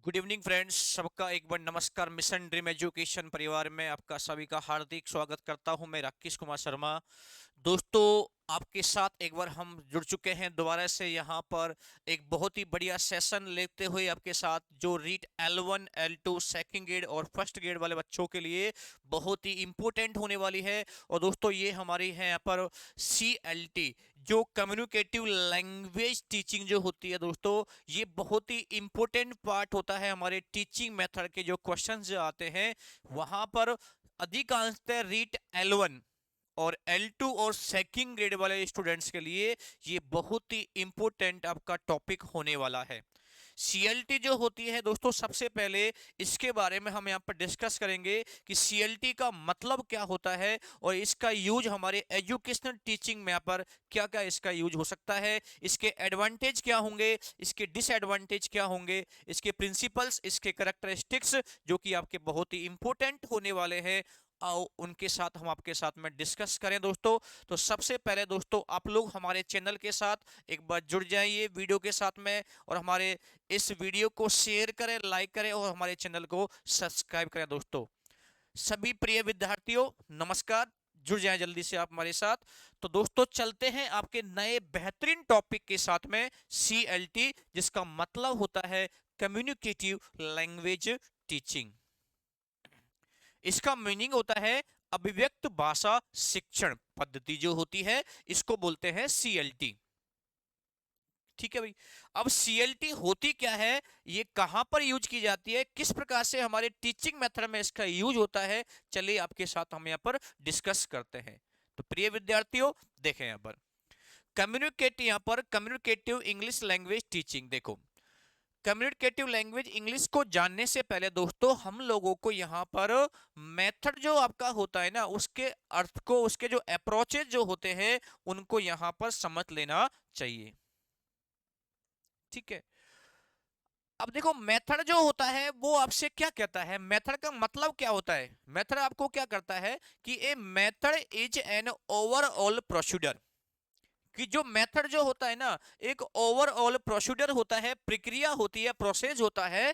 Good evening friends, सबका एक बार नमस्कार। मिशन ड्रीम एजुकेशन परिवार में आपका सभी का हार्दिक स्वागत करता हूं। मैं राकेश कुमार शर्मा। दोस्तों, आपके साथ एक बार हम जुड़ चुके हैं दोबारा से यहाँ पर एक बहुत ही बढ़िया सेशन लेते हुए आपके साथ, जो REET L1 L2 second grade और फर्स्ट ग्रेड वाले बच्चों के लिए बहुत ही इंपॉर्टेंट होने वाली है। और दोस्तों, ये हमारी है यहाँ पर CLT, जो कम्युनिकेटिव लैंग्वेज टीचिंग जो होती है दोस्तों, ये बहुत ही इंपॉर्टेंट पार्ट होता है हमारे टीचिंग मेथड के। जो क्वेश्चंस जो आते हैं वहां पर अधिकांशतः रीट L1 और L2 और सेकंड ग्रेड वाले स्टूडेंट्स के लिए ये बहुत ही इंपॉर्टेंट आपका टॉपिक होने वाला है। CLT जो होती है दोस्तों, सबसे पहले इसके बारे में हम यहाँ पर डिस्कस करेंगे कि CLT का मतलब क्या होता है और इसका यूज हमारे एजुकेशनल टीचिंग में यहाँ पर क्या क्या इसका यूज हो सकता है, इसके एडवांटेज क्या होंगे, इसके डिसएडवांटेज क्या होंगे, इसके प्रिंसिपल्स, इसके कैरेक्टरिस्टिक्स जो कि आपके बहुत ही इंपॉर्टेंट होने वाले हैं। आओ उनके साथ हम आपके साथ में डिस्कस करें दोस्तों। तो सबसे पहले दोस्तों, आप लोग हमारे चैनल के साथ एक बार जुड़ जाइए वीडियो के साथ में, और हमारे इस वीडियो को शेयर करें, लाइक करें और हमारे चैनल को सब्सक्राइब करें दोस्तों। सभी प्रिय विद्यार्थियों, नमस्कार। जुड़ जाएं जल्दी से आप हमारे साथ। तो दोस्तों, चलते हैं आपके नए बेहतरीन टॉपिक के साथ में, CLT, जिसका मतलब होता है कम्युनिकेटिव लैंग्वेज टीचिंग। इसका मीनिंग होता है अभिव्यक्त भाषा शिक्षण पद्धति जो होती है, इसको बोलते हैं CLT। ठीक है भाई। अब CLT होती क्या है, ये कहां पर यूज की जाती है, किस प्रकार से हमारे टीचिंग मेथड में इसका यूज होता है, चलिए आपके साथ हम यहाँ पर डिस्कस करते हैं। तो प्रिय विद्यार्थियों, देखें यहाँ पर कम्युनिकेटिव इंग्लिश लैंग्वेज टीचिंग। देखो, कम्युनिकेटिव लैंग्वेज इंग्लिश को जानने से पहले दोस्तों, हम लोगों को यहाँ पर मेथड जो आपका होता है ना, उसके अर्थ को, उसके जो अप्रोचेज जो होते हैं, उनको यहाँ पर समझ लेना चाहिए। ठीक है। अब देखो, मेथड जो होता है वो आपसे क्या कहता है, मेथड का मतलब क्या होता है। मेथड आपको क्या करता है कि a method is an overall procedure, कि जो मेथड जो होता है ना, एक ओवरऑल प्रोसीजर होता है, प्रक्रिया होती है, प्रोसेस होता है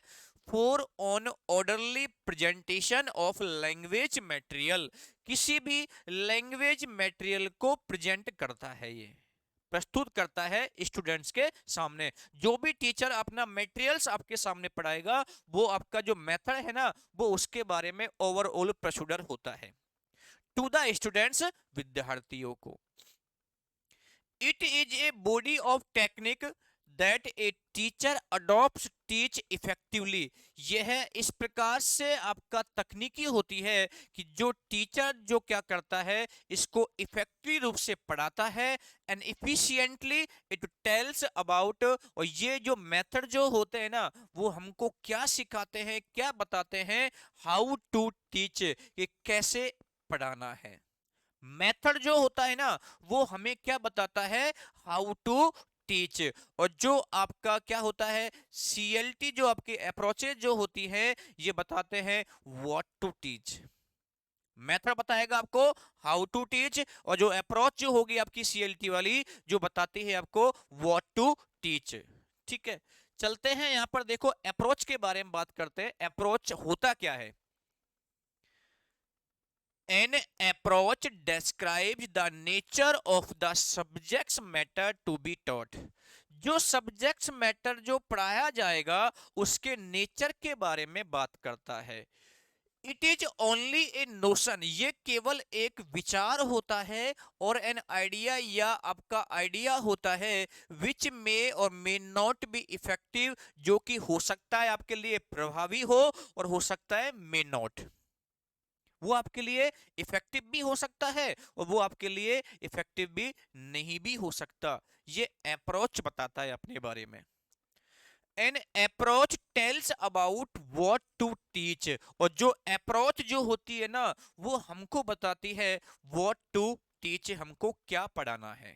for on orderly presentation of language material. किसी भी लैंग्वेज मटेरियल को प्रेजेंट करता है, ये प्रस्तुत करता है स्टूडेंट्स के सामने। जो भी टीचर अपना मटेरियल्स आपके सामने पढ़ाएगा, वो आपका जो मेथड है ना, वो उसके बारे में ओवरऑल प्रोसीजर होता है टू द स्टूडेंट्स, विद्यार्थियों को। It is a body of technique that a teacher adopt teach effectively. यह इस प्रकार से आपका तकनीकी होती है कि जो टीचर जो क्या करता है, इसको इफेक्टिव रूप से पढ़ाता है and efficiently it tells about. और ये जो मेथड जो होते हैं ना, वो हमको क्या सिखाते हैं, क्या बताते हैं, हाउ टू टीच, कि कैसे पढ़ाना है। मेथड जो होता है ना, वो हमें क्या बताता है, हाउ टू टीच। और जो आपका क्या होता है, CLT जो आपकी अप्रोचेज जो होती है, ये बताते हैं व्हाट टू टीच। मेथड बताएगा आपको हाउ टू टीच, और जो अप्रोच जो होगी आपकी CLT वाली, जो बताती है आपको व्हाट टू टीच। ठीक है। चलते हैं यहां पर, देखो अप्रोच के बारे में बात करते हैं। अप्रोच होता क्या है। An approach describes the nature of the subject's matter to be taught। जो सब्जेक्ट्स मैटर जो पढ़ाया जाएगा, उसके नेचर के बारे में बात करता है। It is only A notion, ये केवल एक विचार होता है, और एन आइडिया, या आपका आइडिया होता है, विच मे और मे नॉट बी इफेक्टिव, जो कि हो सकता है आपके लिए प्रभावी हो और हो सकता है मे नॉट। वो आपके लिए इफेक्टिव भी हो सकता है और वो आपके लिए इफेक्टिव भी नहीं भी हो सकता। ये अप्रोच बताता है अपने बारे में। An approach tells about what to teach, और जो अप्रोच जो होती है ना, वो हमको बताती है व्हाट टू टीच, हमको क्या पढ़ाना है।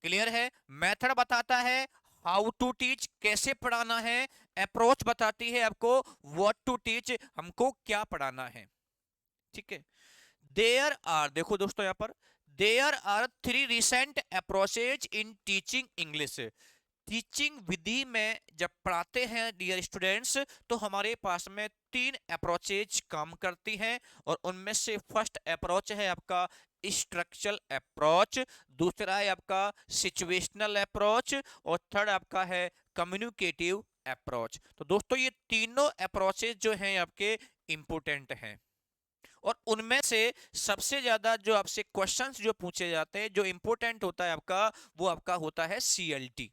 क्लियर है। मेथड बताता है हाउ टू टीच, कैसे पढ़ाना है। अप्रोच बताती है आपको व्हाट टू टीच, हमको क्या पढ़ाना है। ठीक है। देयर आर, देखो दोस्तों यहां पर, there are 3 recent approaches in teaching English. Teaching विधि में जब पढ़ाते हैं डियर स्टूडेंट्स, तो हमारे पास में तीन अप्रोचेज काम करती हैं, और उनमें से फर्स्ट अप्रोच है आपका स्ट्रक्चरल अप्रोच, दूसरा है आपका सिचुएशनल अप्रोच, और थर्ड आपका है कम्युनिकेटिव अप्रोच। तो दोस्तों ये तीनों अप्रोचेज जो हैं आपके इंपोर्टेंट हैं, और उनमें से सबसे ज्यादा जो आपसे क्वेश्चंस जो पूछे जाते हैं, जो इंपोर्टेंट होता है आपका, वो आपका होता है सीएलटी।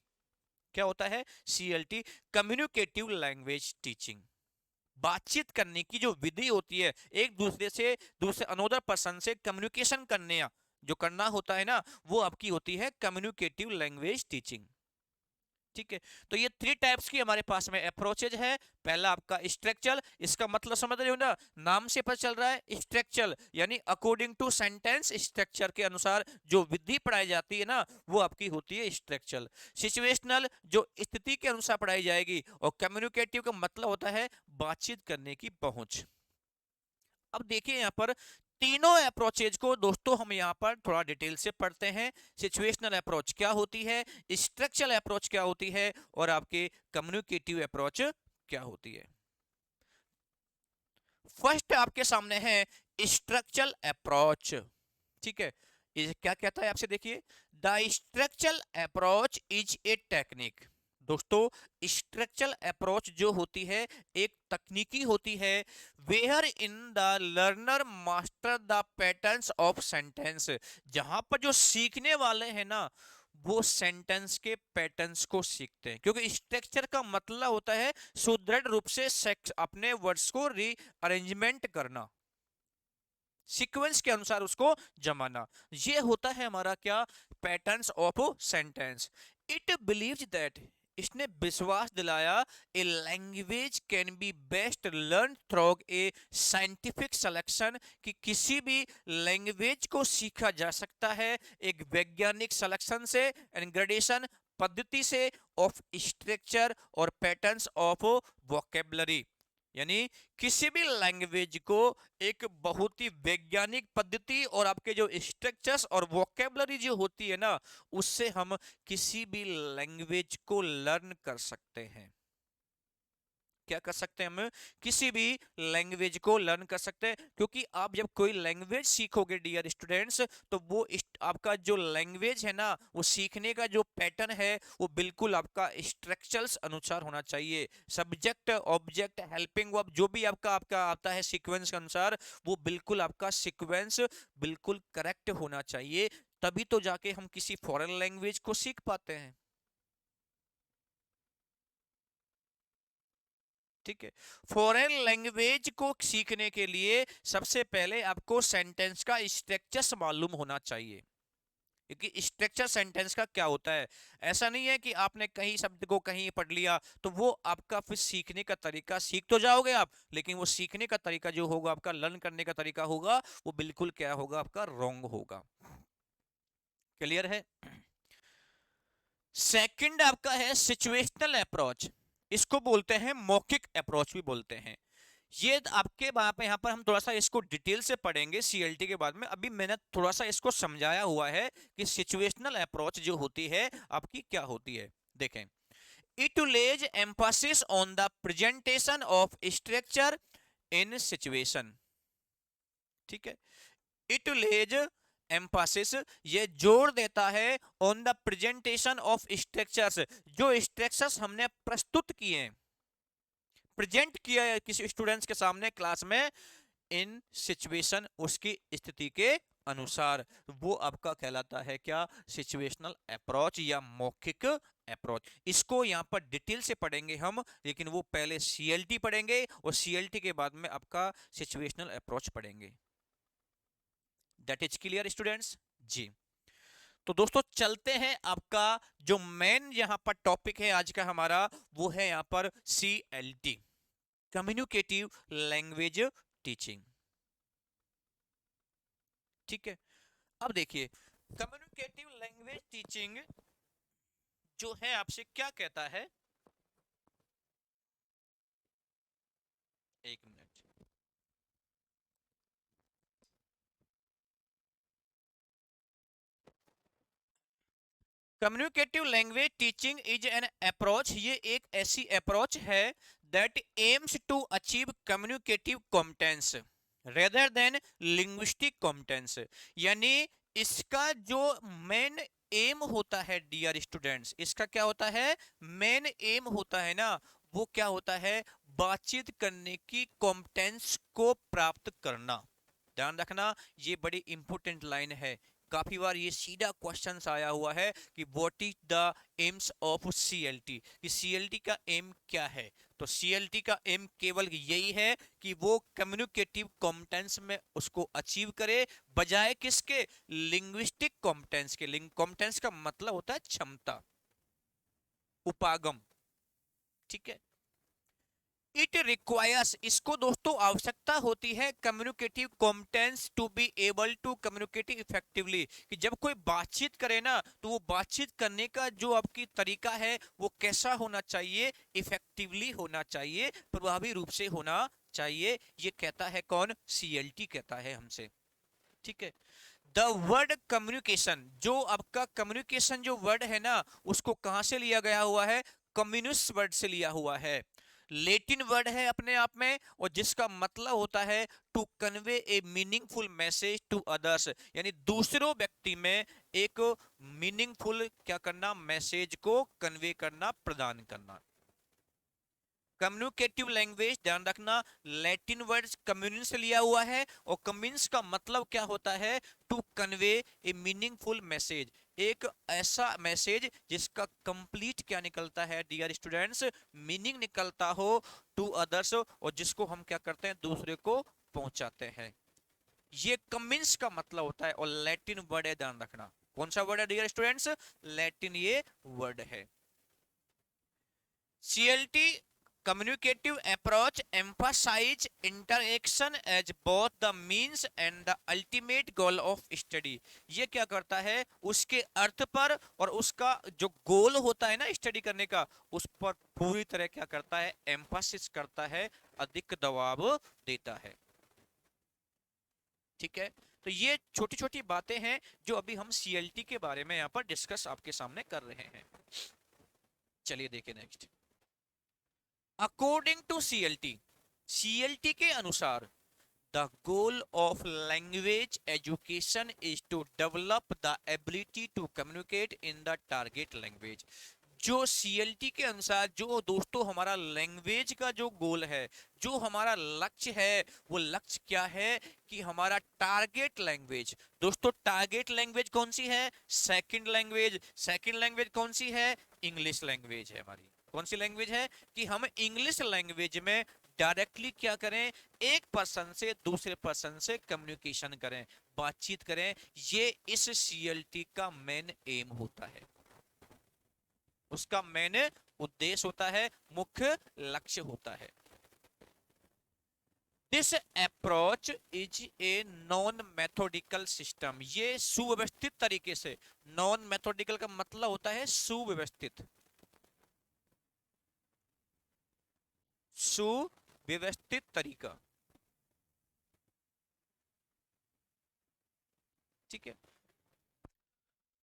क्या होता है? CLT, communicative language teaching. बातचीत करने की जो विधि होती है, एक दूसरे से, दूसरे अनोदर पर्सन से कम्युनिकेशन करने जो करना होता है ना, वो आपकी होती है कम्युनिकेटिव लैंग्वेज टीचिंग। ठीक है, तो ये थ्री टाइप्स की हमारे पास में अप्रोचेज है। पहला आपका स्ट्रक्चर, इसका मतलब समझ रहे हो ना, नाम से पता चल रहा है स्ट्रक्चर, यानी अकॉर्डिंग टू सेंटेंस स्ट्रक्चर के अनुसार जो विधि पढ़ाई जाती है ना, वो आपकी होती है स्ट्रक्चर। सिचुएशनल, जो स्थिति के अनुसार पढ़ाई जाएगी, और कम्युनिकेटिव का मतलब होता है बातचीत करने की पहुंच। अब देखिए यहाँ पर तीनों अप्रोचेज को दोस्तों हम यहाँ पर थोड़ा डिटेल से पढ़ते हैं। सिचुएशनल अप्रोच क्या होती है, स्ट्रक्चरल अप्रोच क्या होती है, और आपके कम्युनिकेटिव अप्रोच क्या होती है। फर्स्ट आपके सामने है स्ट्रक्चरल अप्रोच। ठीक है, ये क्या कहता है आपसे, देखिए, the structural approach is a technique. दोस्तों स्ट्रक्चरल अप्रोच जो होती है, एक तकनीकी होती है, where in the learner master the patterns of sentence, जहां पर जो सीखने वाले हैं ना, वो सेंटेंस के पैटर्न्स को सीखते हैं। क्योंकि स्ट्रक्चर का मतलब होता है सुदृढ़ रूप से अपने वर्ड्स को रीअरेंजमेंट करना, सीक्वेंस के अनुसार उसको जमाना। ये होता है हमारा क्या, patterns of sentence. It believes that, इसने विश्वास दिलाया, a language can be best learn through a scientific selection, कि किसी भी लैंग्वेज को सीखा जा सकता है एक वैज्ञानिक सिलेक्शन से एंड ग्रेडेशन पद्धति से, ऑफ स्ट्रक्चर और पैटर्न्स ऑफ वोकेबलरी, यानी किसी भी लैंग्वेज को एक बहुत ही वैज्ञानिक पद्धति और आपके जो स्ट्रक्चर्स और वोकेबलरी जो होती है ना, उससे हम किसी भी लैंग्वेज को लर्न कर सकते हैं। क्या कर सकते हैं हम, किसी भी लैंग्वेज को लर्न कर सकते हैं। क्योंकि आप जब कोई लैंग्वेज सीखोगे डियर स्टूडेंट्स, तो वो आपका जो लैंग्वेज है ना, वो सीखने का जो पैटर्न है, वो बिल्कुल आपका स्ट्रक्चर्स अनुसार होना चाहिए। सब्जेक्ट ऑब्जेक्ट हेल्पिंग वर्ब जो भी आपका आपका आता है सीक्वेंस के अनुसार, वो बिल्कुल आपका सीक्वेंस बिल्कुल करेक्ट होना चाहिए। तभी तो जाके हम किसी फॉरेन लैंग्वेज को सीख पाते हैं। ठीक है, फॉरेन लैंग्वेज को सीखने के लिए सबसे पहले आपको सेंटेंस का स्ट्रक्चर मालूम होना चाहिए। क्योंकि स्ट्रक्चर सेंटेंस का क्या होता है, ऐसा नहीं है कि आपने कहीं शब्द को कहीं पढ़ लिया तो वो आपका फिर सीखने का तरीका, सीख तो जाओगे आप, लेकिन वो सीखने का तरीका जो होगा, आपका लर्न करने का तरीका होगा, वो बिल्कुल क्या होगा, आपका रॉन्ग होगा। क्लियर है? सेकंड आपका है सिचुएशनल अप्रोच, इसको बोलते हैं मौखिक अप्रोच भी बोलते हैं। ये आपके यहाँ पर हम थोड़ा सा इसको डिटेल से पढ़ेंगे सीएलटी के बाद में। अभी मैंने थोड़ा सा इसको समझाया हुआ है कि सिचुएशनल अप्रोच जो होती है आपकी क्या होती है। देखें, it Lay's Mphasis on the presentation of structure in situation. ठीक है, इट लेज एम्फासिस, ये जोर देता है on the presentation of structures, जो स्ट्रक्चर्स हमने प्रस्तुत किए हैं, प्रेजेंट किया है किसी स्टूडेंट्स के सामने क्लास में, इन सिचुएशन, उसकी स्थिति के अनुसार, वो आपका कहलाता है क्या, सिचुएशनल अप्रोच या मौखिक अप्रोच। इसको यहां पर डिटेल से पढ़ेंगे हम, लेकिन वो पहले सीएलटी पढ़ेंगे और सीएलटी के बाद में आपका सिचुएशनल अप्रोच पढ़ेंगे। दैट इज क्लियर स्टूडेंट्स जी। तो दोस्तों चलते हैं, आपका जो मेन यहां पर टॉपिक है आज का हमारा, वो है यहां पर सीएलटी, कम्युनिकेटिव लैंग्वेज टीचिंग। ठीक है, अब देखिए, कम्युनिकेटिव लैंग्वेज टीचिंग जो है आपसे क्या कहता है, एक minute, communicative language teaching is an approach, ये एक ऐसी अप्रोच है that aims to achieve communicative competence rather than linguistic competence. यानी इसका जो मेन एम होता है डियर स्टूडेंट्स, इसका क्या होता है, मेन एम होता है ना, वो क्या होता है, बातचीत करने की कॉम्पिटेंस को प्राप्त करना। ध्यान रखना, ये बड़ी इंपॉर्टेंट लाइन है। काफी बार ये सीधा क्वेश्चन आया हुआ है कि what is the AIIMS of CLT, कि सीएलटी का एम क्या है। तो सीएलटी का एम केवल यही है कि वो कम्युनिकेटिव कॉम्पिटेंस में उसको अचीव करे, बजाय किसके, लिंग्विस्टिक कॉम्पिटेंस के। कॉम्पिटेंस का मतलब होता है क्षमता, उपागम। ठीक है। इट रिक्वायर्स, इसको दोस्तों आवश्यकता होती है communicative competence to be able to communicate effectively, कि जब कोई बातचीत करे ना, तो वो बातचीत करने का जो आपकी तरीका है वो कैसा होना चाहिए, इफेक्टिवली होना चाहिए, प्रभावी रूप से होना चाहिए। ये कहता है कौन, सीएलटी कहता है हमसे। ठीक है। द वर्ड कम्युनिकेशन, जो आपका कम्युनिकेशन जो वर्ड है ना, उसको कहां से लिया गया हुआ है, कम्युनिस्ट वर्ड से लिया हुआ है। लेटिन वर्ड है अपने आप में, और जिसका मतलब होता है to convey a meaningful message to others, यानी दूसरों व्यक्ति में एक मीनिंगफुल क्या करना, मैसेज को कन्वे करना, प्रदान करना। कम्युनिकेटिव लैंग्वेज, ध्यान रखना, लैटिन वर्ड कम्युनिन से लिया हुआ है, और कम्युनिन्स का मतलब क्या होता है, to convey a meaningful message, एक ऐसा मैसेज जिसका कंप्लीट क्या निकलता है डियर स्टूडेंट्स, मीनिंग निकलता हो टू अदर्स, और जिसको हम क्या करते हैं, दूसरे को पहुंचाते हैं। ये कम्युनिन्स का मतलब होता है, और लैटिन वर्ड है, ध्यान रखना। कौन सा वर्ड है डियर स्टूडेंट्स, लैटिन ये वर्ड है। CLT communicative approach emphasize interaction as both the means and the ultimate goal of study। ये क्या करता है, उसके अर्थ पर और उसका जो गोल होता है ना स्टडी करने का, उस पर पूरी तरह क्या करता है, एम्फासिस करता है, अधिक दबाव देता है। ठीक है। तो ये छोटी छोटी बातें हैं जो अभी हम CLT के बारे में यहाँ पर डिस्कस आपके सामने कर रहे हैं। चलिए देखें next. According to CLT, CLT के अनुसार the goal of language education is to develop the ability to communicate in the target language. जो सीएलटी के अनुसार जो दोस्तों हमारा लैंग्वेज का जो गोल है, जो हमारा लक्ष्य है, वो लक्ष्य क्या है, कि हमारा टारगेट लैंग्वेज, दोस्तों टारगेट लैंग्वेज कौन सी है, सेकंड लैंग्वेज। सेकंड लैंग्वेज कौन सी है, इंग्लिश लैंग्वेज है हमारी। कौन सी लैंग्वेज है, कि हम इंग्लिश लैंग्वेज में डायरेक्टली क्या करें, एक पर्सन से दूसरे पर्सन से कम्युनिकेशन करें, बातचीत करें। ये इस सीएलटी का मेन एम होता है, उसका मेन उद्देश्य होता है, मुख्य लक्ष्य होता है। This approach is a non methodical system, ये सुव्यवस्थित तरीके से, नॉन मेथोडिकल का मतलब होता है सुव्यवस्थित, सुव्यवस्थित तरीका। ठीक है,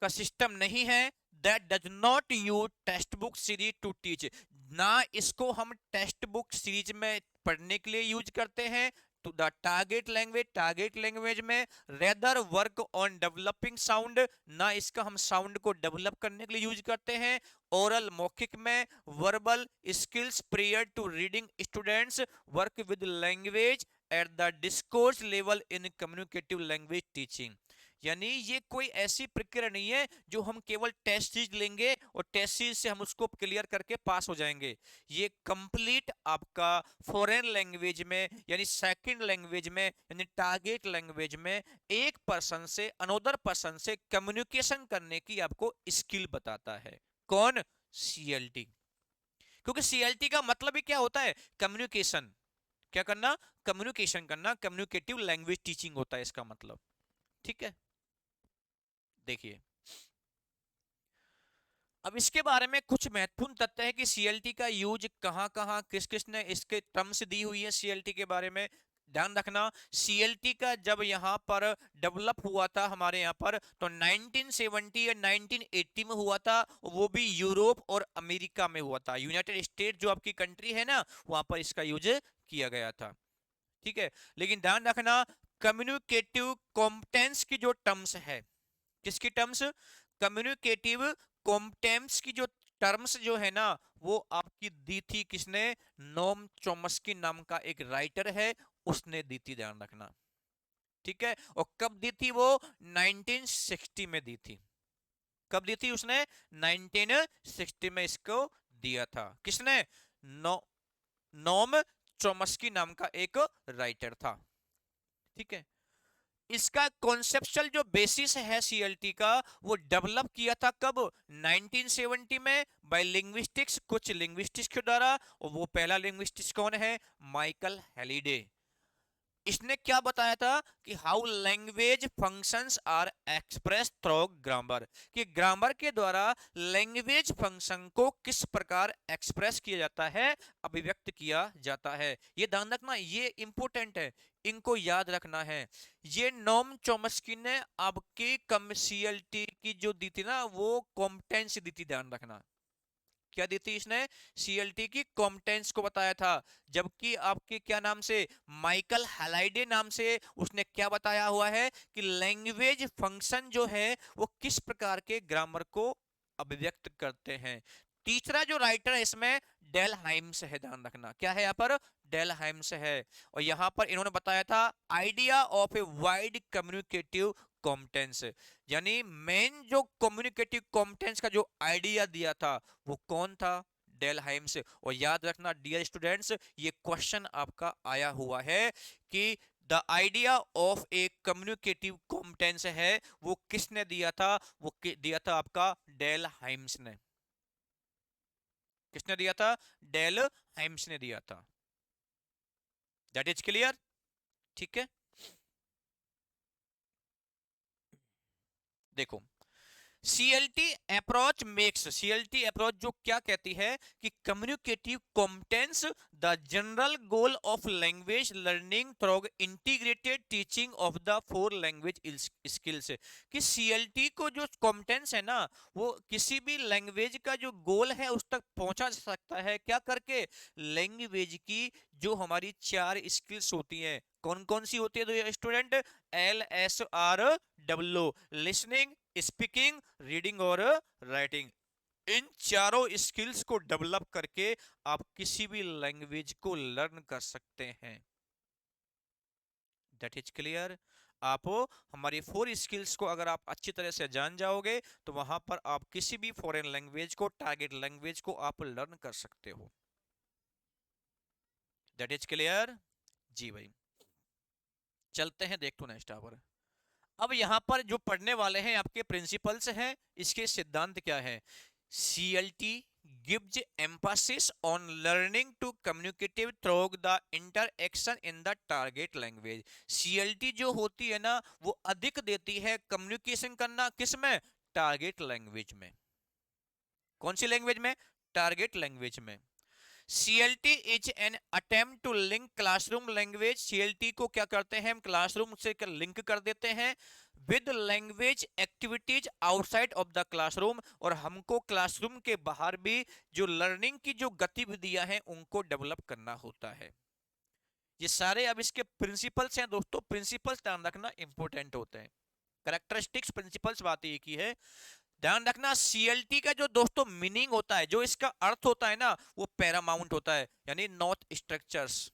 का सिस्टम नहीं है, that does not use text book series to teach, ना इसको हम टेक्स्ट बुक सीरीज में पढ़ने के लिए यूज करते हैं to the target language, target language में rather work on developing sound, ना इसका हम साउंड को डेवलप करने के लिए यूज करते हैं। ओरल मौखिक में verbal skills prior to reading students work with language at the discourse level in communicative language teaching. यानी ये कोई ऐसी प्रक्रिया नहीं है जो हम केवल टेस्ट सीरीज लेंगे और टेस्ट सीरीज से हम उसको क्लियर करके पास हो जाएंगे। ये कंप्लीट आपका फॉरेन लैंग्वेज में, यानी सेकंड लैंग्वेज में, यानी टारगेट लैंग्वेज में एक पर्सन से अनदर पर्सन से कम्युनिकेशन करने की आपको स्किल बताता है। कौन, सीएलटी। क्योंकि सीएलटी का मतलब ही क्या होता है, कम्युनिकेशन, क्या करना, कम्युनिकेशन करना, कम्युनिकेटिव लैंग्वेज टीचिंग होता है इसका मतलब। ठीक है। देखिए, अब इसके बारे में कुछ महत्वपूर्ण तथ्य है कि सीएलटी का यूज कहां कहां किस किस ने इसके टर्म्स दी हुई है सीएलटी के बारे में। ध्यान रखना, सीएलटी का जब यहाँ पर डेवलप हुआ था हमारे यहाँ पर, तो 1970 या 1980 में हुआ था, वो भी यूरोप और अमेरिका में हुआ था। यूनाइटेड स्टेट जो आपकी कंट्री है ना, वहां पर इसका यूज किया गया था। ठीक है, लेकिन ध्यान रखना, कम्युनिकेटिव कॉम्पिटेंस की जो टर्म्स है, किसकी टर्म्स, कम्युनिकेटिव कॉम्पिटेंस की जो टर्म्स जो है ना, वो आपकी दी थी किसने, नोम चॉम्स्की नाम का एक राइटर है, उसने दी थी, ध्यान रखना। ठीक है, और कब दी थी वो, 1960 में दी थी। कब दी थी उसने, 1960 में इसको दिया था, किसने, नो नोम चॉम्स्की नाम का एक राइटर था। ठीक है, इसका कॉन्सेप्चुअल जो बेसिस है सीएलटी का, वो डेवलप किया था कब, 1970 में, बाय लिंग्विस्टिक्स, कुछ लिंग्विस्टिक्स के द्वारा। और वो पहला लिंग्विस्टिक्स कौन है, माइकल हेलिडे। इसने क्या बताया था कि how language functions are express through grammar, कि ग्रामर के द्वारा लैंग्वेज फंक्शन को किस प्रकार एक्सप्रेस किया जाता है, अभिव्यक्त किया जाता है। ये ध्यान रखना, ये इंपॉर्टेंट है, इनको याद रखना है। ये नोम चॉम्स्की ने आपकी कम सीएलटी की जो दी थी ना, वो कॉम्पिटेंस दी थी, ध्यान रखना। क्या दी थी इसने, सीएलटी की कॉम्पिटेंस को बताया था। जबकि आपके क्या नाम से, माइकल हैलाइडे नाम से उसने क्या बताया हुआ है कि लैंग्वेज फंक्शन जो है वो किस प्रकार के ग्रामर को अभिव्यक्त करते हैं। तीसरा जो राइटर है इसमें डेल हाइम्स है, ध्यान रखना, क्या है यहाँ पर, डेल हाइम्स है। और यहाँ पर इन्होंने बताया था idea of a wide communicative competence, यानी मेन जो कम्युनिकेटिव कॉम्पिटेंस का जो आइडिया दिया था, वो कौन था, डेल हाइम्स। और याद रखना डियर स्टूडेंट्स, ये क्वेश्चन आपका आया हुआ है कि the idea of A communicative competence है, वो किसने दिया था, वो दिया था आपका डेल हाइम्स ने। किसने दिया था, डेल हाइम्स ने दिया था। That is clear. ठीक है, देखो, सीएलटी अप्रोच जो क्या कहती है कि communicative competence, the general goal of language learning through integrated teaching of the four language skills, कि सीएलटी को जो कॉम्पिटेंस है ना, वो किसी भी लैंग्वेज का जो गोल है उस तक पहुंचा जा सकता है, क्या करके, लैंग्वेज की जो हमारी चार स्किल्स होती हैं, कौन कौन सी होती है तो student, LSR W, listening, speaking, reading और राइटिंग। इन चारों स्किल्स को डेवलप करके आप किसी भी लैंग्वेज को लर्न कर सकते हैं। That is clear. आप हमारी फोर स्किल्स को अगर आप अच्छी तरह से जान जाओगे, तो वहां पर आप किसी भी फॉरेन लैंग्वेज को, टारगेट लैंग्वेज को आप लर्न कर सकते हो। That is clear. जी भाई, चलते हैं देख तो नेक्स्ट पर। अब यहां पर जो पढ़ने वाले हैं आपके प्रिंसिपल्स हैं, इसके सिद्धांत क्या है। CLT gives emphasis on learning to communicate through the interaction in the target language। CLT जो होती है ना, वो अधिक देती है कम्युनिकेशन करना, किस में, टारगेट लैंग्वेज में। कौन सी लैंग्वेज में, टारगेट लैंग्वेज में। CLT is an attempt to link classroom language, CLT को क्या करते हैं हम, क्लासरूम से लिंक कर देते हैं with language activities outside of the classroom, और हमको क्लासरूम के बाहर भी जो लर्निंग की जो गतिविधियां हैं उनको डेवलप करना होता है। ये सारे अब इसके प्रिंसिपल्स हैं दोस्तों, प्रिंसिपल्स ध्यान रखना इंपॉर्टेंट होते हैं। करेक्टरिस्टिक्स प्रिंसिपल्स बात एक ही है। ध्यान रखना, सीएलटी का जो दोस्तों मीनिंग होता है, जो इसका अर्थ होता है ना, वो पैरामाउंट होता है, यानी नॉट स्ट्रक्चर्स।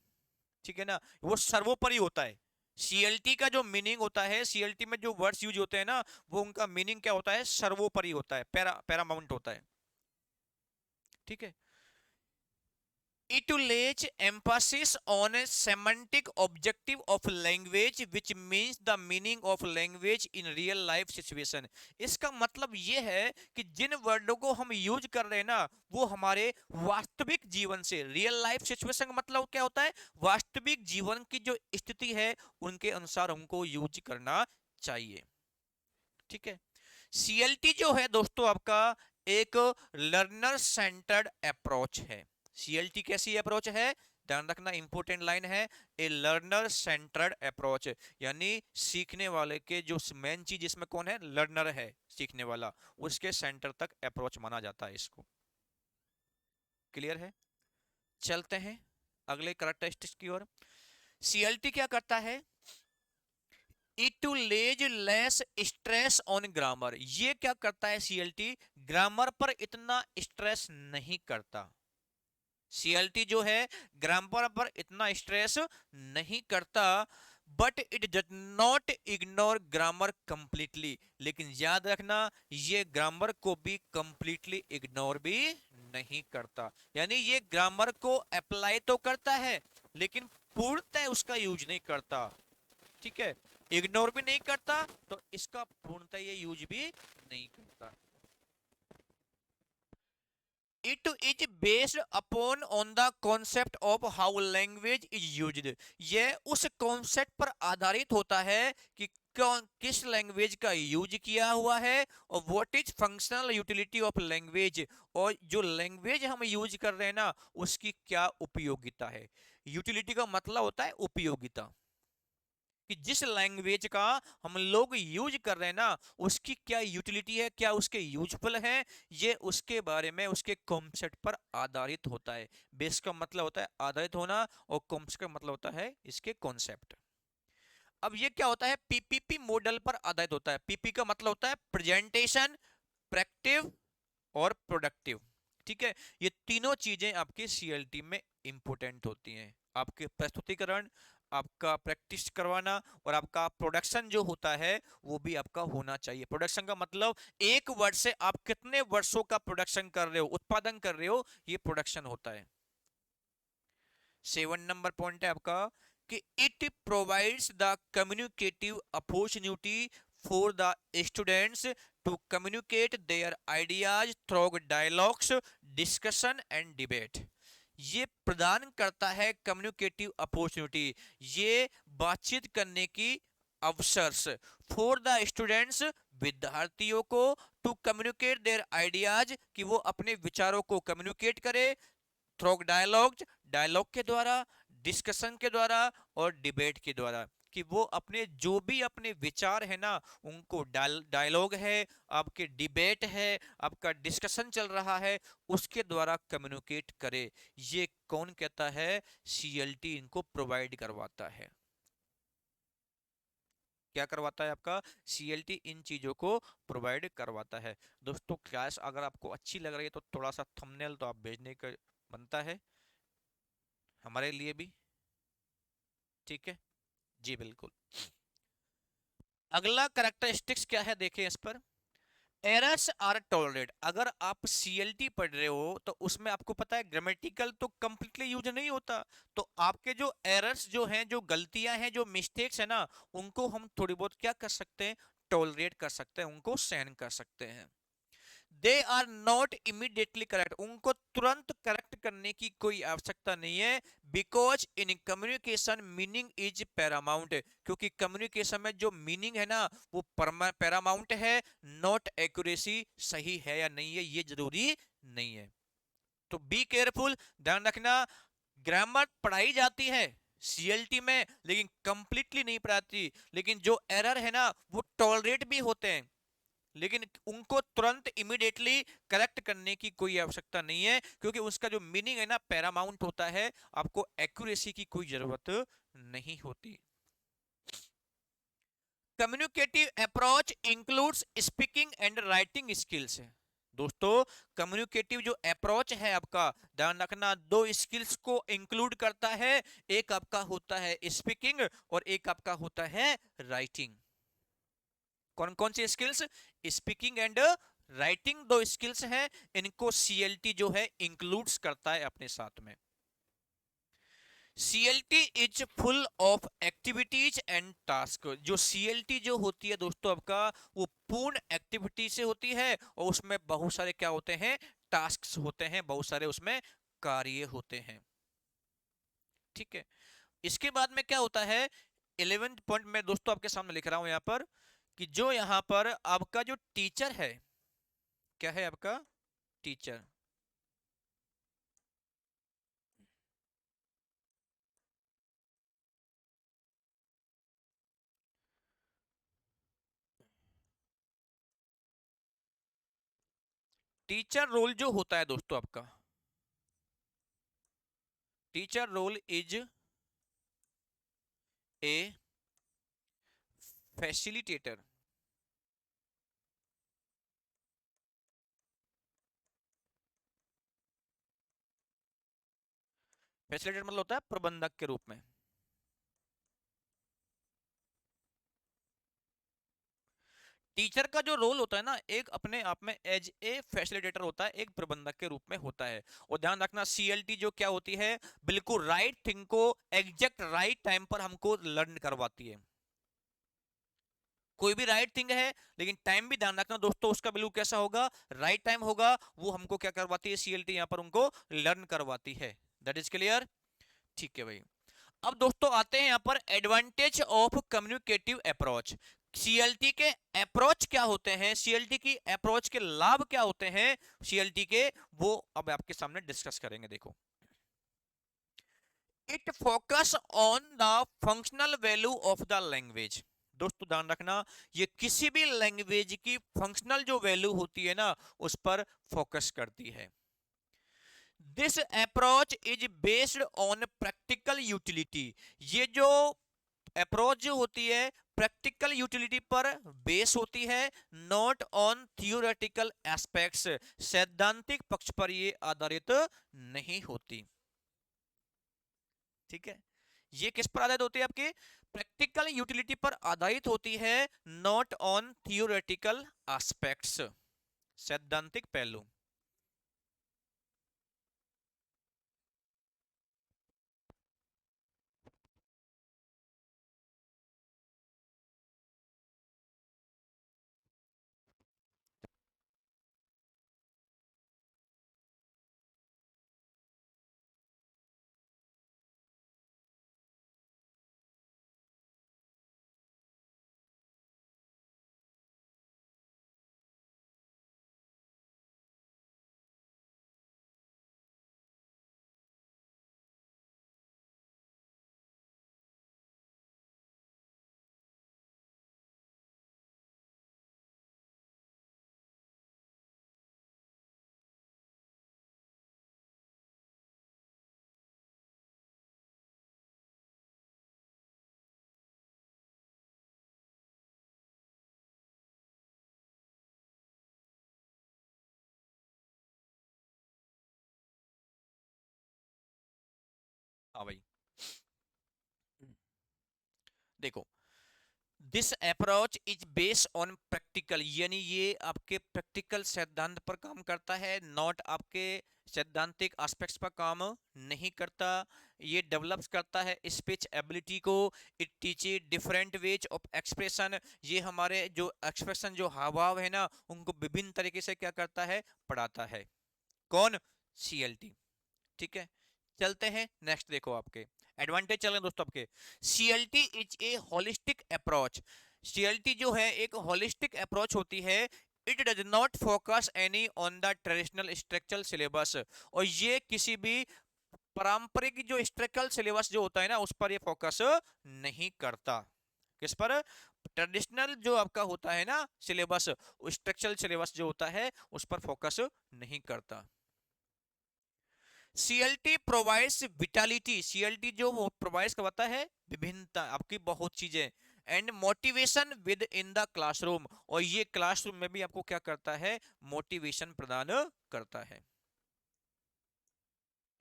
ठीक है ना, वो सर्वोपरि होता है। सीएलटी का जो मीनिंग होता है, सीएलटी में जो वर्ड्स यूज होते हैं ना, वो उनका मीनिंग क्या होता है, सर्वोपरि होता है, पैरामाउंट होता है। ठीक है, it lays emphasis on a semantic objective of language which means the meaning of language in real life situation। इसका मतलब ये है कि जिन वर्डों को हम यूज कर रहे हैं ना, वो हमारे वास्तविक जीवन से, रियल लाइफ सिचुएशन का मतलब क्या होता है, वास्तविक जीवन की जो स्थिति है उनके अनुसार हमको यूज करना चाहिए। ठीक है, सीएलटी जो है दोस्तों आपका एक लर्नर सेंटर्ड अप्रोच है। सीएलटी कैसी अप्रोच है, ध्यान रखना, इंपॉर्टेंट लाइन है, ए लर्नर सेंटर्ड अप्रोच, यानी सीखने वाले के जो मेन चीज इसमें कौन है, लर्नर है, सीखने वाला, उसके सेंटर तक अप्रोच माना जाता है इसको। क्लियर है? चलते हैं अगले करेक्टरिस्टिक्स की ओर। सीएलटी क्या करता है, it Lay's less stress on grammar, ये क्या करता है सीएलटी, ग्रामर पर इतना स्ट्रेस नहीं करता। सीएलटी जो है ग्रामर पर इतना स्ट्रेस नहीं करता, but it does not ignore grammar completely, लेकिन याद रखना ये ग्रामर को भी कंप्लीटली इग्नोर भी नहीं करता, यानी ये ग्रामर को अप्लाई तो करता है लेकिन पूर्णतः उसका यूज नहीं करता। ठीक है, इग्नोर भी नहीं करता तो इसका पूर्णतः ये यूज भी नहीं करता। It is based upon on the concept of how language is used, ये उस कॉन्सेप्ट पर आधारित होता है कि कौन किस लैंग्वेज का यूज किया हुआ है, और what is functional utility of language, और जो लैंग्वेज हम यूज कर रहे हैं ना उसकी क्या उपयोगिता है। यूटिलिटी का मतलब होता है उपयोगिता, कि जिस लैंग्वेज का हम लोग यूज कर रहे हैं ना उसकी क्या यूटिलिटी है, क्या उसके यूजफुल है, ये उसके बारे में उसके कॉन्सेप्ट पर आधारित होता है। बेस का मतलब होता है आधारित होना, और कॉन्सेप्ट का मतलब होता है इसके कॉन्सेप्ट। अब ये क्या होता है, पीपीपी मॉडल पर आधारित होता है। पीपी का मतलब होता है प्रेजेंटेशन, प्रैक्टिव और प्रोडक्टिव। ठीक है, ये तीनों चीजें आपके सीएलटी में इंपॉर्टेंट होती हैं, आपके प्रस्तुतिकरण, आपका प्रैक्टिस करवाना, और आपका प्रोडक्शन जो होता है वो भी आपका होना चाहिए। प्रोडक्शन का मतलब एक वर्ष से आप कितने वर्षों का प्रोडक्शन कर रहे हो, उत्पादन कर रहे हो, ये प्रोडक्शन होता है। 7 नंबर पॉइंट है आपका कि it provides the communicative opportunity for the students to communicate their ideas through dialogues, discussion and debate. ये प्रदान करता है कम्युनिकेटिव अपॉर्चुनिटी, ये बातचीत करने की अवसर फॉर द स्टूडेंट्स, विद्यार्थियों को, टू कम्युनिकेट देयर आइडियाज, कि वो अपने विचारों को कम्युनिकेट करे, थ्रू डायलॉग, डायलॉग के द्वारा, डिस्कशन के द्वारा और डिबेट के द्वारा, कि वो अपने जो भी अपने विचार है ना उनको डायलॉग है, आपके डिबेट है, आपका डिस्कशन चल रहा है, उसके द्वारा कम्युनिकेट करे। ये कौन कहता है, सीएलटी इनको प्रोवाइड करवाता है। क्या करवाता है आपका, सीएलटी इन चीजों को प्रोवाइड करवाता है। दोस्तों क्लास अगर आपको अच्छी लग रही है तो थोड़ा सा थंबनेल तो आप भेजने का बनता है हमारे लिए भी। ठीक है जी, बिल्कुल। अगला करेक्टरिस्टिक्स क्या है देखें इस पर, एरर्स आर टॉलरेट। अगर आप सीएलटी पढ़ रहे हो तो उसमें आपको पता है ग्रामेटिकल तो कंप्लीटली यूज नहीं होता, तो आपके जो एरर्स जो हैं, जो गलतियां हैं, जो मिस्टेक्स है ना, उनको हम थोड़ी बहुत क्या कर सकते हैं, टॉलरेट कर सकते हैं, उनको सहन कर सकते हैं। They are not immediately correct, उनको तुरंत करेक्ट करने की कोई आवश्यकता नहीं है, because in communication meaning is paramount, क्योंकि कम्युनिकेशन में जो मीनिंग है ना वो पैरामाउंट है, नॉट एक्यूरेसी, सही है या नहीं है ये जरूरी नहीं है। तो बी केयरफुल, ध्यान रखना, ग्रामर पढ़ाई जाती है सीएलटी में लेकिन कंप्लीटली नहीं पढ़ाती, लेकिन जो एरर है ना वो टॉलरेट भी होते हैं, लेकिन उनको तुरंत इमीडिएटली करेक्ट करने की कोई आवश्यकता नहीं है, क्योंकि उसका जो मीनिंग है ना पैरामाउंट होता है, आपको एक्यूरेसी की कोई जरूरत नहीं होती। Communicative approach includes speaking and writing skills है। दोस्तों कम्युनिकेटिव जो अप्रोच है आपका, ध्यान रखना, दो स्किल्स को इंक्लूड करता है, एक आपका होता है स्पीकिंग और एक आपका होता है राइटिंग। कौन कौन सी स्किल्स, स्पीकिंग एंड राइटिंग, दो स्किल्स हैं, इनको सीएलटी जो है इंक्लूड्स करता है अपने साथ में। CLT is full of activities and task, जो सीएलटी जो होती है दोस्तों आपका वो पूर्ण एक्टिविटी से होती है, और उसमें बहुत सारे क्या होते हैं, टास्क होते हैं, बहुत सारे उसमें कार्य होते हैं। ठीक है, इसके बाद में क्या होता है, 11th पॉइंट में दोस्तों आपके सामने लिख रहा हूं यहां पर, कि जो यहां पर आपका जो टीचर है, क्या है आपका टीचर, टीचर रोल जो होता है दोस्तों आपका, teacher role is a facilitator. Facilitator मतलब होता है प्रबंधक के रूप में। टीचर का जो रोल होता है ना, एक अपने आप में एज ए फैसिलिटेटर होता है, एक प्रबंधक के रूप में होता है। और ध्यान रखना सीएलटी जो क्या होती है, बिल्कुल राइट थिंग को एग्जैक्ट राइट टाइम पर हमको लर्न करवाती है। कोई भी राइट थिंग है, लेकिन टाइम भी ध्यान रखना दोस्तों, उसका बिल्कुल कैसा होगा, राइट टाइम होगा। वो हमको क्या करवाती है, सीएलटी यहाँ पर उनको लर्न करवाती है। That is clear. ठीक है भाई। अब दोस्तों आते हैं यहाँ पर advantage of communicative approach. CLT के अप्रोच क्या होते हैं, सीएलटी की अप्रोच के लाभ क्या होते हैं सीएलटी के, वो अब आपके सामने डिस्कस करेंगे। देखो, it focus on the functional value of the language. दोस्तों ध्यान रखना, ये किसी भी लैंग्वेज की फंक्शनल जो वैल्यू होती है ना, उस पर फोकस करती है। This approach is based on practical utility. ये जो अप्रोच जो होती है, प्रैक्टिकल यूटिलिटी पर बेस होती है, नॉट ऑन थियोरेटिकल एस्पेक्ट्स। सैद्धांतिक पक्ष पर ये आधारित नहीं होती। ठीक है, ये किस पर आधारित होती है, आपके प्रैक्टिकल यूटिलिटी पर आधारित होती है, नॉट ऑन थियोरेटिकल एस्पेक्ट्स, सैद्धांतिक पहलू। हाँ भाई, देखो, this approach is based on practical, यानी ये आपके प्रैक्टिकल सिद्धांत पर काम करता है, नॉट आपके सैद्धांतिक एस्पेक्ट्स पर काम नहीं करता। ये डेवलप्स करता है स्पीच एबिलिटी को, it teaches different ways of expression. ये हमारे जो एक्सप्रेशन जो हाव भाव है ना, उनको विभिन्न तरीके से क्या करता है, पढ़ाता है। कौन, सीएलटी। ठीक है, चलते हैं नेक्स्ट। देखो आपके एडवांटेज चल रहे हैं दोस्तों आपके। CLT is A holistic approach. CLT जो है एक होलिस्टिक अप्रोच होती है। It does not focus any on the traditional structural syllabus. और ये किसी भी पारंपरिक जो स्ट्रक्चरल सिलेबस जो होता है ना, उस पर ये फोकस नहीं करता। किस पर, ट्रेडिशनल जो आपका होता है ना सिलेबस, स्ट्रक्चरल सिलेबस जो होता है उस पर फोकस नहीं करता। CLT provides vitality. सीएलटी जो वो प्रोवाइड्स करवाता है विभिन्नता, आपकी बहुत चीजें, and motivation with in the classroom. और ये क्लासरूम में भी आपको क्या करता है, मोटिवेशन प्रदान करता है।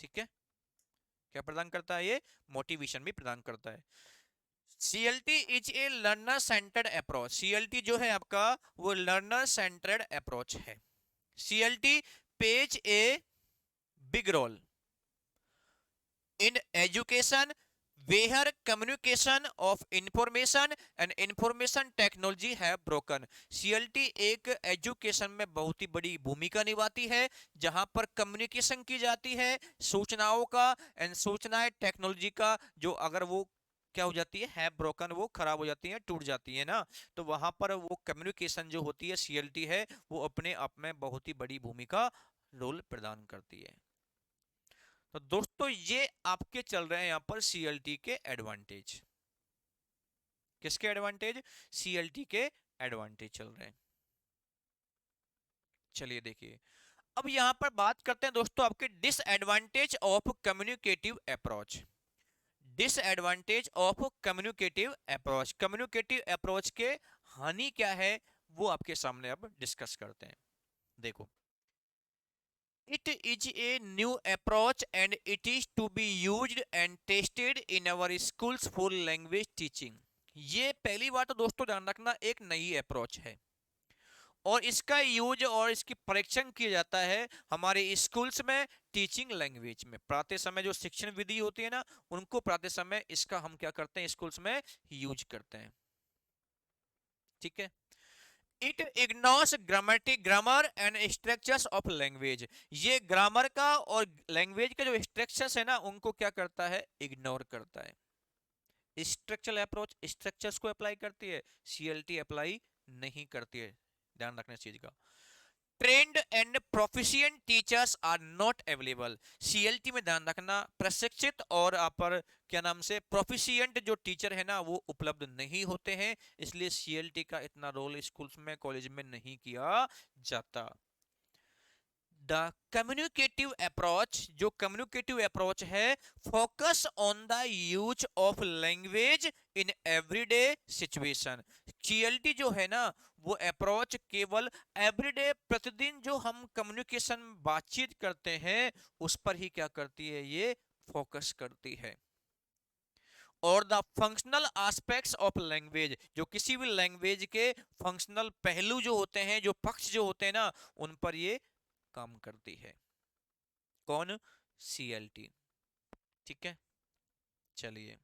ठीक है, क्या प्रदान करता है ये, मोटिवेशन भी प्रदान करता है। CLT is a learner centred approach. CLT जो है आपका वो लर्नर सेंटर्ड अप्रोच है। CLT pays a big role in education where communication of information and information technology have broken। CLT एक एजुकेशन में बहुत ही बड़ी भूमिका निभाती है, जहां पर कम्युनिकेशन की जाती है सूचनाओं का, एंड सूचनाएं टेक्नोलॉजी का जो अगर वो क्या हो जाती है ब्रोकन, वो खराब हो जाती है, टूट जाती है ना, तो वहां पर वो कम्युनिकेशन जो होती है सीएलटी है, वो अपने आप में बहुत ही बड़ी भूमिका रोल प्रदान करती है। तो दोस्तों ये आपके चल रहे हैं यहां पर सीएलटी के एडवांटेज। किसके एडवांटेज, सीएलटी के एडवांटेज चल रहे हैं। चलिए देखिए, अब यहां पर बात करते हैं दोस्तों आपके disadvantage of communicative approach. Disadvantage of communicative approach, communicative approach के हानि क्या है वो आपके सामने अब डिस्कस करते हैं। देखो, it is a new approach and it is to be used and tested in our schools for language teaching। ये पहली बात तो दोस्तों ध्यान रखना, एक नई अप्रोच है और इसका यूज और इसकी परीक्षण किया जाता है हमारे स्कूल्स में टीचिंग लैंग्वेज में। पढ़ाते समय जो शिक्षण विधि होती है ना, उनको पढ़ाते समय इसका हम क्या करते हैं स्कूल्स में यूज करते हैं। ठीक है। It ignores grammatic grammar and structures of language. ये ग्रामर का और लैंग्वेज के जो स्ट्रक्चर्स है ना, उनको क्या करता है, इग्नोर करता है। स्ट्रक्चरल अप्रोच स्ट्रक्चर्स को अप्लाई करती है, सीएलटी अप्लाई नहीं करती है, ध्यान रखना इस चीज का। Trained and proficient teachers are not available. CLT में ध्यान रखना, प्रशिक्षित और पर क्या नाम से प्रोफिशिएंट जो टीचर है ना वो उपलब्ध नहीं होते हैं, इसलिए सीएलटी का इतना रोल स्कूल्स में कॉलेज में नहीं किया जाता। द कम्युनिकेटिव अप्रोच, जो कम्युनिकेटिव अप्रोच है, focus on the use of language in everyday situation. CLT जो है ना वो अप्रोच केवल एवरीडे, प्रतिदिन जो हम कम्युनिकेशन बातचीत करते हैं उस पर ही क्या करती है, ये फोकस करती है। और the functional aspects of language, जो किसी भी लैंग्वेज के फंक्शनल पहलू जो होते हैं, जो पक्ष जो होते हैं ना, उन पर ये काम करती है। कौन, सीएलटी। ठीक है, चलिए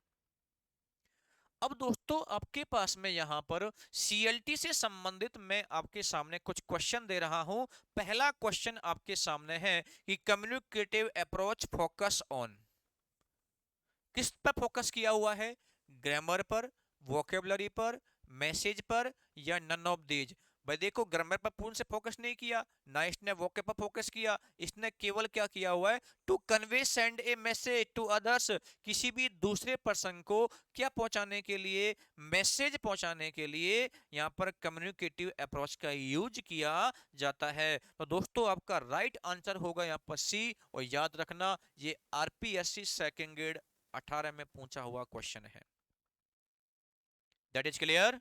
अब दोस्तों आपके पास में यहां पर सीएलटी से संबंधित मैं आपके सामने कुछ क्वेश्चन दे रहा हूं। पहला क्वेश्चन आपके सामने है कि कम्युनिकेटिव अप्रोच फोकस ऑन, किस पर फोकस किया हुआ है, ग्रामर पर, वोकेबलरी पर, मैसेज पर, या नन ऑफ दीज। भाई देखो, ग्रामर पर पूर्ण से फोकस नहीं किया ना, इसने वोके पर फोकस किया, इसने केवल क्या किया हुआ है, to convey send a message to others, किसी भी दूसरे पर्सन को क्या पहुंचाने के लिए, मैसेज पहुंचाने के लिए यहां पर कम्युनिकेटिव अप्रोच का यूज किया जाता है। तो दोस्तों आपका राइट आंसर होगा यहां पर सी, और याद रखना ये आरपीएससी सेकंड ग्रेड 18 में पूछा हुआ क्वेश्चन है। That is clear.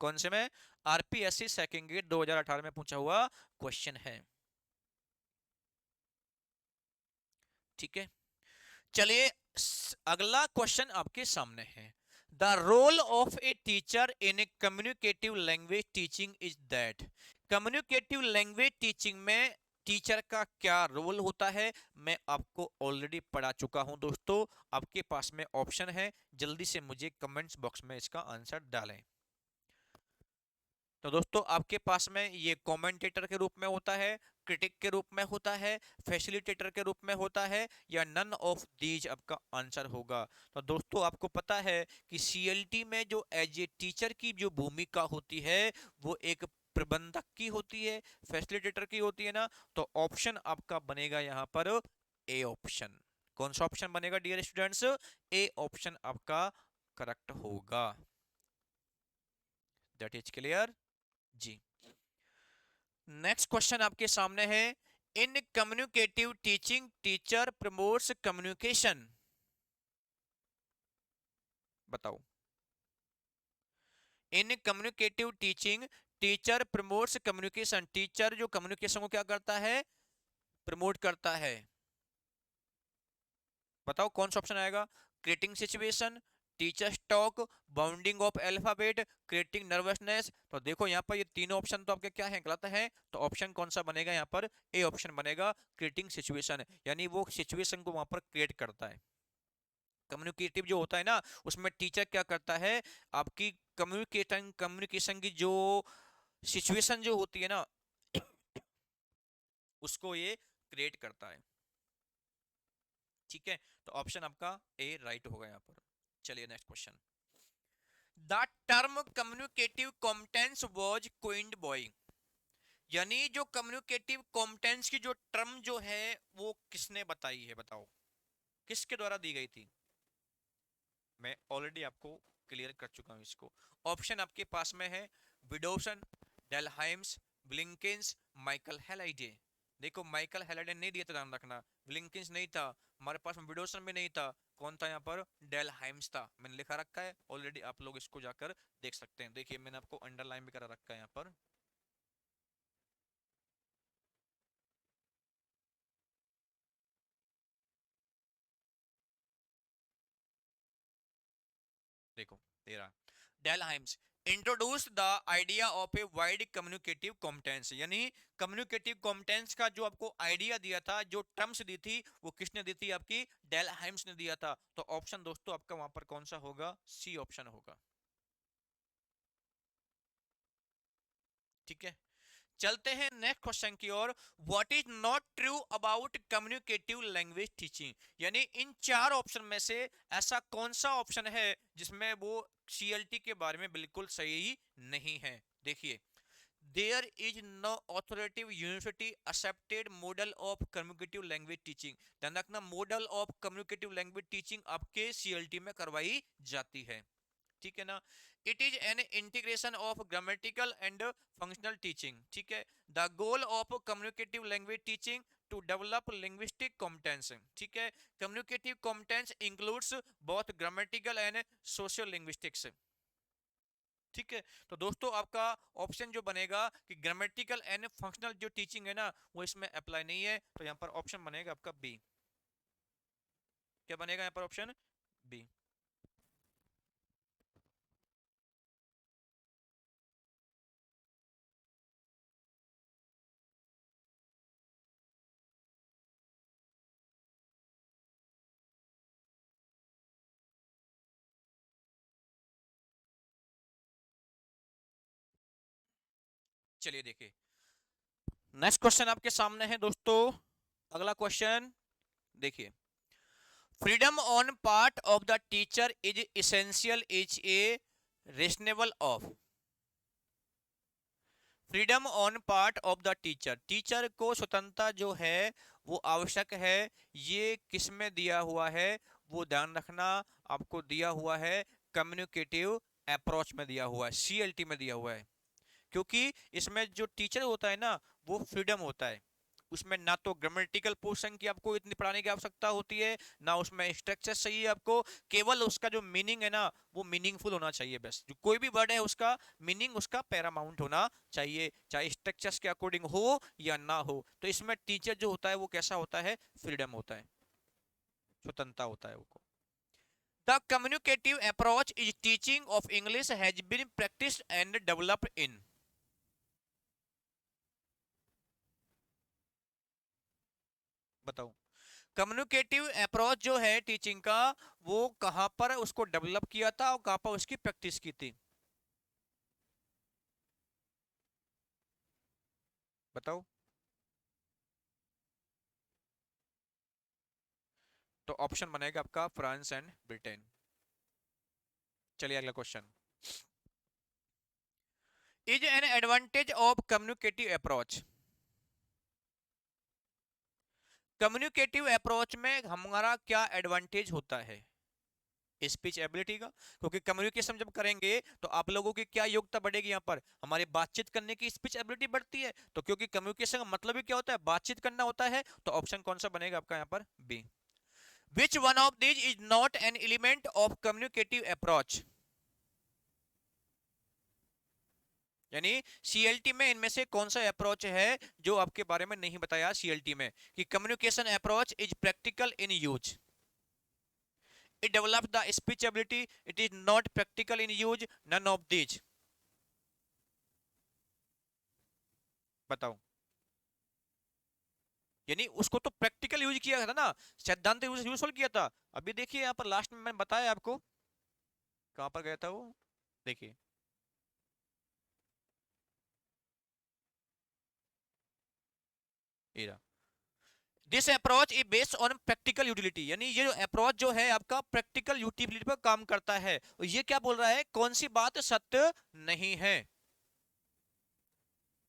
कौन से में, आरपीएससी सेकंड ग्रेड 2018 में पूछा हुआ क्वेश्चन है। ठीक है, चलिए अगला क्वेश्चन आपके सामने है। The role of a teacher in a communicative language teaching is that. Communicative language teaching में टीचर का क्या रोल होता है, मैं आपको ऑलरेडी पढ़ा चुका हूं दोस्तों। आपके पास में ऑप्शन है, जल्दी से मुझे कमेंट्स बॉक्स में इसका आंसर डालें। तो दोस्तों आपके पास में ये कमेंटेटर के रूप में होता है, क्रिटिक के रूप में होता है, फैसिलिटेटर के रूप में होता है, या नन ऑफ दीज आपका आंसर होगा। तो दोस्तों आपको पता है कि सीएलटी में जो एज ए टीचर की जो भूमिका होती है वो एक प्रबंधक की होती है, फैसिलिटेटर की होती है ना। तो ऑप्शन आपका बनेगा यहाँ पर ए ऑप्शन। कौन सा ऑप्शन बनेगा डियर स्टूडेंट्स, ए ऑप्शन आपका करेक्ट होगा। दैट इज क्लियर जी। नेक्स्ट क्वेश्चन आपके सामने है, in communicative teaching teacher promotes communication. बताओ, in communicative teaching teacher promotes communication, teacher जो कम्युनिकेशन को क्या करता है, प्रमोट करता है। बताओ कौन सा ऑप्शन आएगा, creating situation, teachers talk, bounding of alphabet, creating nervousness. तो देखो यहाँ पर ये तीनों ऑप्शन तो आपके क्या है, गलत है। तो ऑप्शन कौन सा बनेगा यहाँ पर, ए ऑप्शन बनेगा, क्रिएटिंग सिचुएशन, यानी वो सिचुएशन को वहां पर क्रिएट करता है। कम्युनिकेटिव जो होता है ना उसमें टीचर क्या करता है, आपकी कम्युनिकेशन कम्युनिकेशन की जो सिचुएशन जो होती है ना उसको ये क्रिएट करता है। ठीक है, तो ऑप्शन आपका ए राइट होगा यहाँ पर। चलिए next question. The term communicative competence was coined by, यानी जो कम्युनिकेटिव कॉम्पिटेंस की जो टर्म जो है वो किसने बताई है, बताओ किसके द्वारा दी गई थी। मैं ऑलरेडी आपको क्लियर कर चुका हूं इसको। ऑप्शन आपके पास में है, विडोसन, डेलहाइम्स, ब्लिंकेंस, माइकल हेलाइडे। देखो माइकल हेलेडन नहीं दिया था, ध्यान रखना। विलिंकिंस नहीं था, हमारे पास विडोसन भी नहीं था। कौन था यहाँ पर? डेल हाइम्स था। मैंने लिखा रखा है ऑलरेडी, आप लोग इसको जाकर देख सकते हैं। देखिए मैंने आपको अंडरलाइन भी करा रखा है यहाँ पर। देखो तेरा Dell Hymes introduce the idea of a wide communicative competence, यानी कम्युनिकेटिव कॉम्पिटेंस का जो आपको आइडिया दिया था, जो टर्म्स दी थी, वो किसने दी थी? आपकी डेल हाइम्स ने दिया था। तो ऑप्शन दोस्तों आपका वहां पर कौन सा होगा? सी ऑप्शन होगा। ठीक है, चलते हैं नेक्स्ट क्वेश्चन की ओर। What is not true about communicative language teaching, यानी इन चार ऑप्शन में से ऐसा कौन सा ऑप्शन है जिसमें वो सीएलटी के बारे में बिल्कुल सही नहीं है? देखिए, there is no authoritative university accepted model of communicative language teaching. ध्यान रखना, model of communicative language teaching आपके सीएलटी में करवाई जाती है। ठीक है ना? It is an integration of grammatical and functional teaching. ठीक है, the goal of communicative language teaching to develop linguistic competence. ठीक है, communicative competence includes both grammatical and socio linguistics. ठीक है, तो दोस्तों आपका ऑप्शन जो बनेगा कि ग्रामेटिकल एंड फंक्शनल जो टीचिंग है ना, वो इसमें अप्लाई नहीं है। तो यहाँ पर ऑप्शन बनेगा आपका बी। क्या बनेगा यहाँ पर? Option B. चलिए देखिए, नेक्स्ट क्वेश्चन आपके सामने है दोस्तों। अगला क्वेश्चन देखिए, freedom on part of the teacher is essential is a reasonable of. Freedom on part of the teacher, teacher को स्वतंत्रता जो है वो आवश्यक है, ये किस में दिया हुआ है? वो ध्यान रखना, आपको दिया हुआ है कम्युनिकेटिव अप्रोच में दिया हुआ है, सीएलटी में दिया हुआ है। क्योंकि इसमें जो टीचर होता है ना, वो फ्रीडम होता है। उसमें ना तो ग्रामेटिकल पोर्शन की आपको इतनी पढ़ाने की आवश्यकता होती है, ना उसमें स्ट्रक्चर चाहिए आपको। केवल उसका जो मीनिंग है ना, वो मीनिंगफुल होना चाहिए। बस जो कोई भी वर्ड है उसका मीनिंग उसका पैरामाउंट होना चाहिए, चाहे स्ट्रक्चर्स के अकॉर्डिंग हो या ना हो। तो इसमें टीचर जो होता है वो कैसा होता है? फ्रीडम होता है, स्वतंत्रता होता है वो। The communicative approach is teaching of English has been practiced and developed in। बताओ, कम्युनिकेटिव अप्रोच जो है टीचिंग का, वो कहां पर उसको डेवलप किया था और कहां पर उसकी प्रैक्टिस की थी? बताओ। तो ऑप्शन बनेगा आपका फ्रांस एंड ब्रिटेन। चलिए अगला question. Is an advantage of communicative approach, communicative approach में हमारा क्या एडवांटेज होता है? स्पीच एबिलिटी का। क्योंकि कम्युनिकेशन जब करेंगे तो आप लोगों की क्या योग्यता बढ़ेगी? यहाँ पर हमारी बातचीत करने की स्पीच एबिलिटी बढ़ती है। तो क्योंकि कम्युनिकेशन का मतलब ही क्या होता है? बातचीत करना होता है। तो ऑप्शन कौन सा बनेगा आपका यहाँ पर? B. Which one of this is not an element of communicative approach, यानी सीएलटी में इनमें से कौन सा अप्रोच है जो आपके बारे में नहीं बताया सीएलटी में? कि communication approach is practical in use, it develops the speech ability, it is not practical in use, none of these। बताओ, यानी उसको तो प्रैक्टिकल यूज किया था ना, सिद्धांत यूज यूजफुल किया था। अभी देखिए यहाँ पर लास्ट में मैंने बताया आपको, कहां पर गया था वो? देखिए, ये रहा। This approach is based on practical utility, यानी ये जो अप्रोच जो है आपका प्रैक्टिकल यूटिलिटी पर काम करता है। और ये क्या बोल रहा है? कौन सी बात सत्य नहीं है?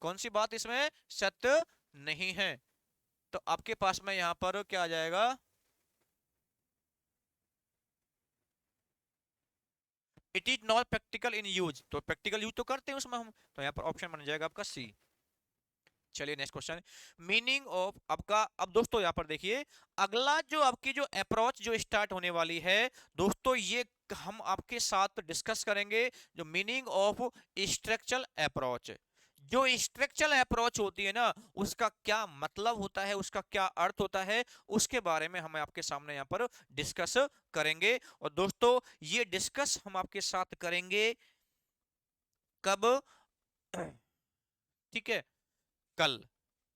कौन सी बात इसमें सत्य नहीं है? तो आपके पास में यहाँ पर क्या आ जाएगा? It is not practical in use, तो प्रैक्टिकल यूज तो करते हैं उसमें हम। तो यहाँ पर ऑप्शन बन जाएगा आपका सी। चलिए नेक्स्ट क्वेश्चन, मीनिंग ऑफ आपका। अब दोस्तों यहाँ पर देखिए, अगला जो आपकी जो अप्रोच जो स्टार्ट होने वाली है दोस्तों, ये हम आपके साथ डिस्कस करेंगे जो मीनिंग ऑफ स्ट्रक्चरल अप्रोच। जो स्ट्रक्चरल अप्रोच होती है ना, उसका क्या मतलब होता है, उसका क्या अर्थ होता है, उसके बारे में हम आपके सामने यहाँ पर डिस्कस करेंगे। और दोस्तों ये डिस्कस हम आपके साथ करेंगे कब? ठीक है, कल।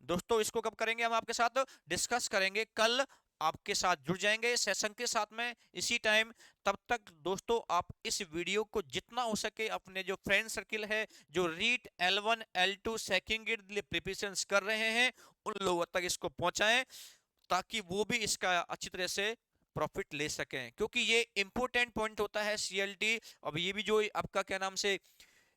दोस्तों इसको कब करेंगे, हम आपके साथ डिस्कस करेंगे कल। आपके साथ जुड़ जाएंगे सेशन के साथ में इसी टाइम। तब तक दोस्तों आप इस वीडियो को जितना हो सके अपने जो फ्रेंड सर्किल है, जो रीट L1 L2 सेकंड के लिए प्रिपरेशन कर रहे हैं, उन लोगों तक इसको पहुंचाएं, ताकि वो भी इसका अच्छी तरह से प्रॉफिट ले सकें, क्योंकि ये इंपॉर्टेंट पॉइंट होता है CLT। अब ये भी जो आपका क्या नाम से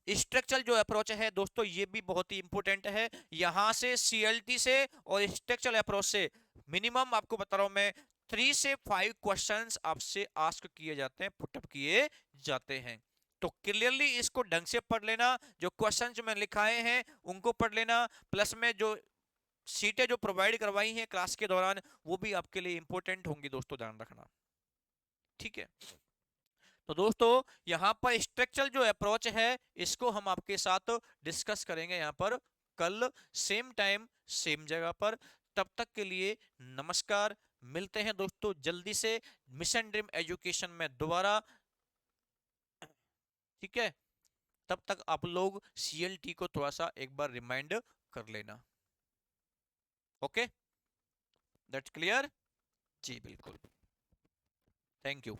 स्ट्रक्चरल जो अप्रोच है दोस्तों, ये भी बहुत ही इंपॉर्टेंट है। यहां से CLT से और स्ट्रक्चरल अप्रोच से मिनिमम आपको बता रहा हूं मैं 3 से 5 क्वेश्चंस आपसे आस्क किए जाते हैं, पुटअप किए जाते हैं। तो क्लियरली इसको ढंग से पढ़ लेना, जो क्वेश्चन जो मैंने लिखाए हैं उनको पढ़ लेना, प्लस में जो सीटें जो प्रोवाइड करवाई हैं क्लास के दौरान वो भी आपके लिए इंपॉर्टेंट होंगी दोस्तों, ध्यान रखना। ठीक है, तो दोस्तों यहाँ पर स्ट्रक्चरल जो अप्रोच है इसको हम आपके साथ डिस्कस करेंगे यहाँ पर कल, सेम टाइम सेम जगह पर। तब तक के लिए नमस्कार, मिलते हैं दोस्तों जल्दी से मिशन ड्रीम एजुकेशन में दोबारा। ठीक है, तब तक आप लोग CLT को थोड़ा सा एक बार रिमाइंड कर लेना। ओके, दैट्स क्लियर जी, बिल्कुल। Thank you.